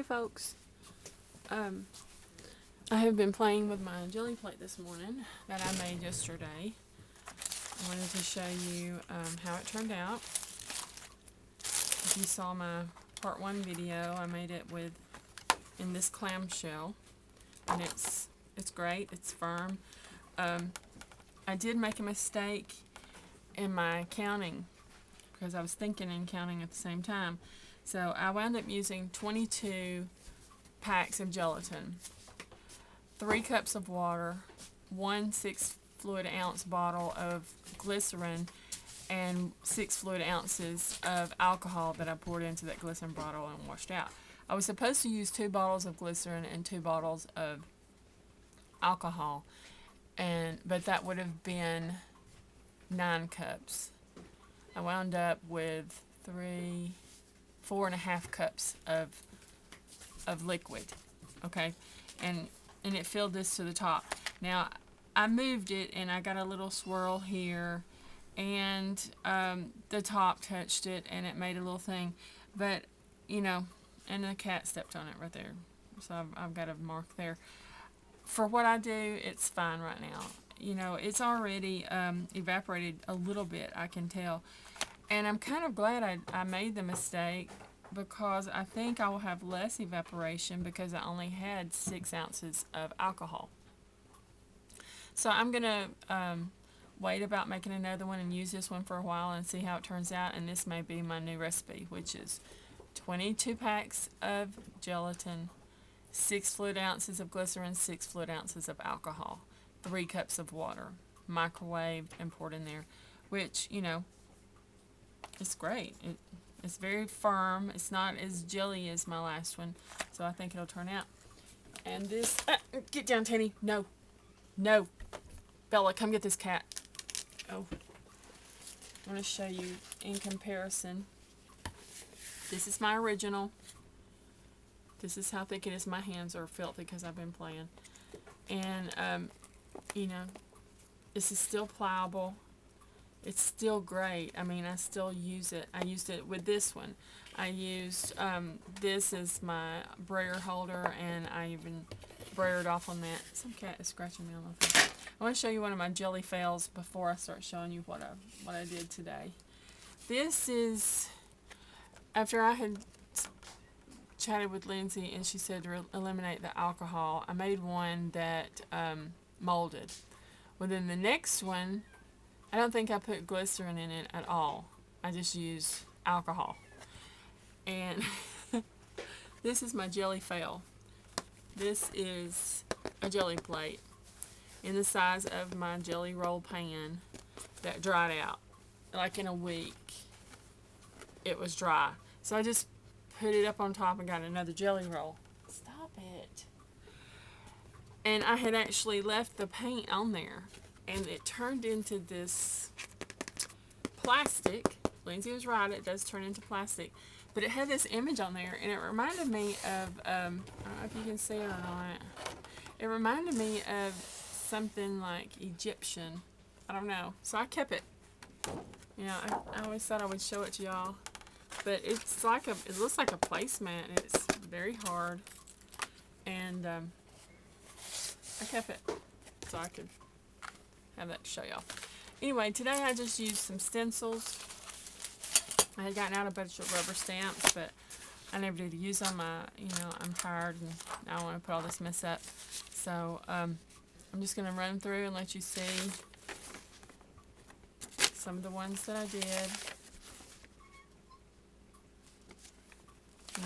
Hey folks, I have been playing with my jelly plate this morning that I made yesterday. I wanted to show you how it turned out. If you saw my part 1 video, I made it in this clamshell, and it's great, it's firm. I did make a mistake in my counting because I was thinking and counting at the same time. So I wound up using 22 packs of gelatin, 3 cups of water, 1 6 fluid ounce bottle of glycerin, and 6 fluid ounces of alcohol that I poured into that glycerin bottle and washed out. I was supposed to use 2 bottles of glycerin and 2 bottles of alcohol, but that would have been 9 cups. I wound up with 4.5 cups of liquid, okay, and it filled this to the top. Now I moved it and I got a little swirl here, and the top touched it and it made a little thing, but and the cat stepped on it right there, so I've got a mark there. For what I do, it's fine right now. It's already evaporated a little bit, I can tell. And I'm kind of glad I made the mistake, because I think I will have less evaporation because I only had 6 ounces of alcohol. So I'm going to wait about making another one and use this one for a while and see how it turns out. And this may be my new recipe, which is 22 packs of gelatin, 6 fluid ounces of glycerin, 6 fluid ounces of alcohol, 3 cups of water, microwaved and poured in there, which, it's great. It's very firm. It's not as jelly as my last one, so I think it'll turn out. And this, get down, Tanny. No. Bella, come get this cat. Oh. I want to show you in comparison. This is my original. This is how thick it is. My hands are filthy because I've been playing. And, this is still pliable. It's still great. I mean, I still use it. I used it with this one. I used this as my brayer holder, and I even brayered off on that. Some cat is scratching me on the thing. I want to show you one of my jelly fails before I start showing you what I did today. This is after I had chatted with Lindsay, and she said to eliminate the alcohol. I made one that molded. Well, then the next one, I don't think I put glycerin in it at all. I just used alcohol. And this is my jelly fail. This is a jelly plate in the size of my jelly roll pan that dried out. Like in a week, it was dry. So I just put it up on top and got another jelly roll. Stop it. And I had actually left the paint on there, and it turned into this plastic. Lindsay was right, it does turn into plastic. But it had this image on there, and it reminded me of, I don't know if you can see it or not. It reminded me of something like Egyptian. I don't know. So I kept it. I always thought I would show it to y'all. But it looks like a placemat, and it's very hard. And I kept it so I could have that to show y'all. Anyway, today I just used some stencils. I had gotten out a bunch of rubber stamps, but I never did use them. I'm tired and I don't want to put all this mess up. So I'm just going to run through and let you see some of the ones that I did.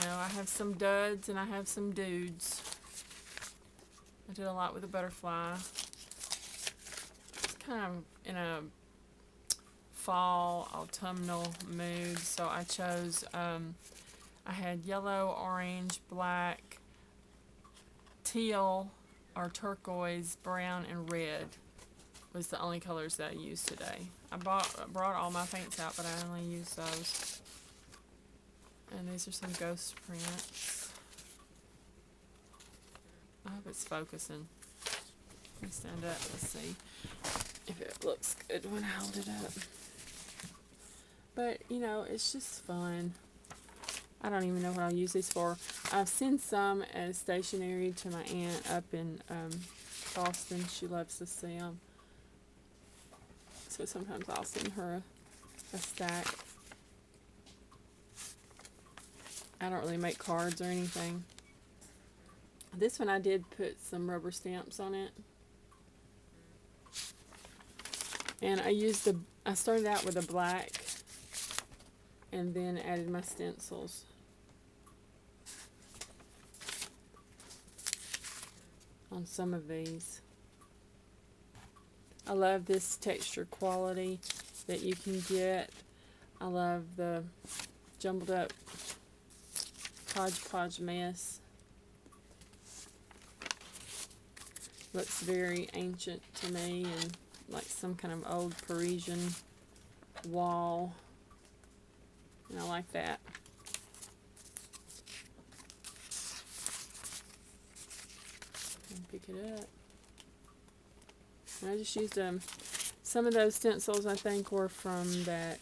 I have some duds and I have some dudes. I did a lot with the butterfly. It's kind of in a fall, autumnal mood, so I chose, I had yellow, orange, black, teal, or turquoise, brown, and red was the only colors that I used today. I brought all my paints out, but I only used those. And these are some ghost prints. I hope it's focusing. Let me stand up. Let's see if it looks good when I hold it up. But, it's just fun. I don't even know what I'll use these for. I've sent some as stationery to my aunt up in Boston. She loves to see them. So sometimes I'll send her a stack. I don't really make cards or anything. This one I did put some rubber stamps on it. And I started out with a black and then added my stencils. On some of these. I love this texture quality that you can get. I love the jumbled up hodgepodge mess. Looks very ancient to me and like some kind of old Parisian wall. And I like that. And pick it up. And I just used some of those stencils I think were from that,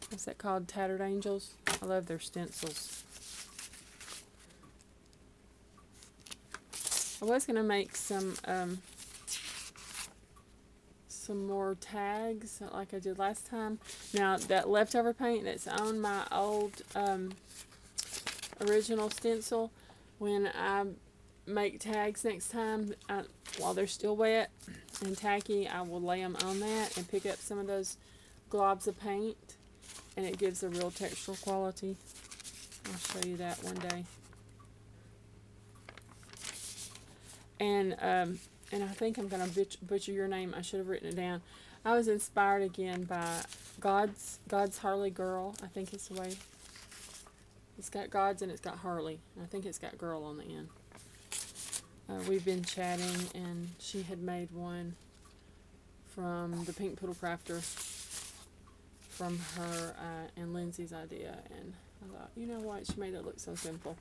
what's that called? Tattered Angels. I love their stencils. I was going to make some more tags like I did last time. Now that leftover paint that's on my old original stencil, when I make tags next time, while they're still wet and tacky, I will lay them on that and pick up some of those globs of paint, and it gives a real textural quality. I'll show you that one day. And I think I'm going to butcher your name. I should have written it down. I was inspired again by God's Harley Girl. I think it's the way. It's got God's and it's got Harley. I think it's got Girl on the end. We've been chatting, and she had made one from the Pink Poodle Crafter from her and Lindsay's idea. And I thought, you know what? She made it look so simple.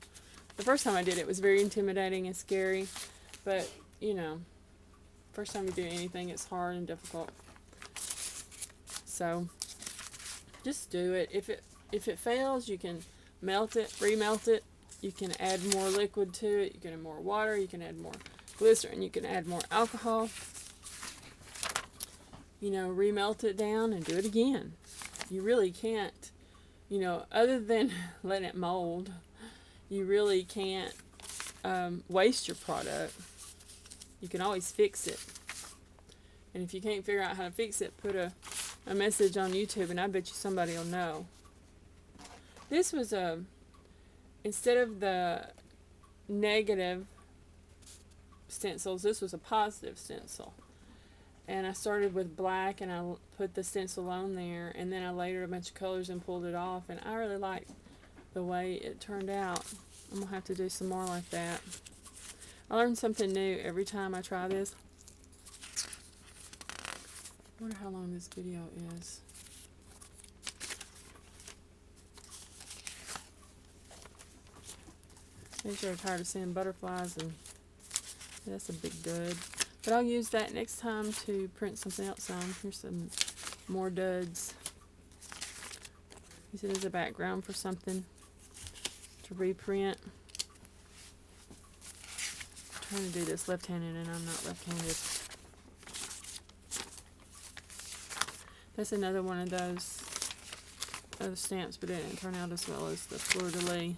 The first time I did it was very intimidating and scary. But, you know, first time you do anything, it's hard and difficult. So, just do it. If it fails, you can melt it, remelt it. You can add more liquid to it. You can add more water. You can add more glycerin. You can add more alcohol. You know, remelt it down and do it again. You really can't, you know, other than letting it mold, you really can't waste your product. You can always fix it. And if you can't figure out how to fix it, put a message on YouTube and I bet you somebody will know. This was instead of the negative stencils, this was a positive stencil. And I started with black and I put the stencil on there, and then I layered a bunch of colors and pulled it off, and I really liked the way it turned out. I'm going to have to do some more like that. I learn something new every time I try this. I wonder how long this video is. Make sure I'm tired of seeing butterflies, and that's a big dud. But I'll use that next time to print something else on. Here's some more duds. Use it as a background for something to reprint. I'm trying to do this left-handed and I'm not left-handed. That's another one of those other stamps, but it didn't turn out as well as the fleur-de-lis.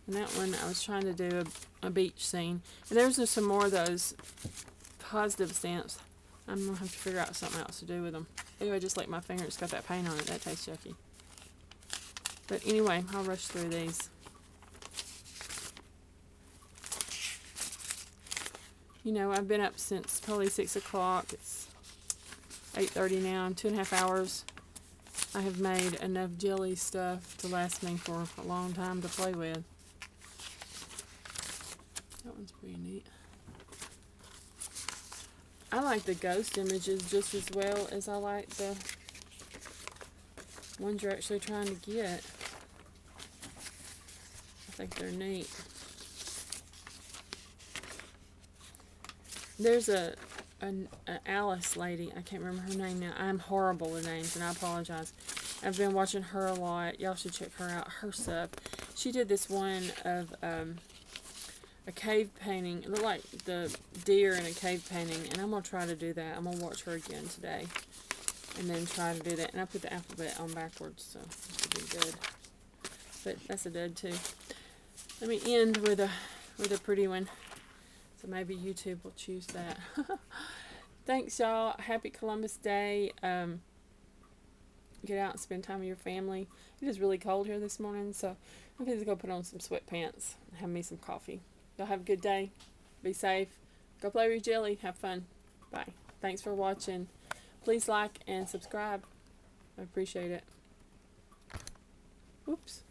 And that one, I was trying to do a beach scene. And there's just some more of those positive stamps. I'm going to have to figure out something else to do with them. Anyway, just like my finger, it's got that paint on it. That tastes yucky. But anyway, I'll rush through these. You know, I've been up since probably 6 o'clock. It's 8:30 now. I'm 2.5 hours. I have made enough jelly stuff to last me for a long time to play with. That one's pretty neat. I like the ghost images just as well as I like the ones you're actually trying to get. I think they're neat. There's an Alice lady. I can't remember her name now. I'm horrible with names, and I apologize. I've been watching her a lot. Y'all should check her out. Her stuff. She did this one of a cave painting. It looked like the deer in a cave painting. And I'm going to try to do that. I'm going to watch her again today. And then try to do that. And I put the alphabet on backwards. So this should be good. But that's a dud too. Let me end with a pretty one. So maybe YouTube will choose that. Thanks, y'all. Happy Columbus Day. Get out and spend time with your family. It is really cold here this morning, so I'm going to go put on some sweatpants and have me some coffee. Y'all have a good day. Be safe. Go play with your jelly. Have fun. Bye. Thanks for watching. Please like and subscribe. I appreciate it. Oops.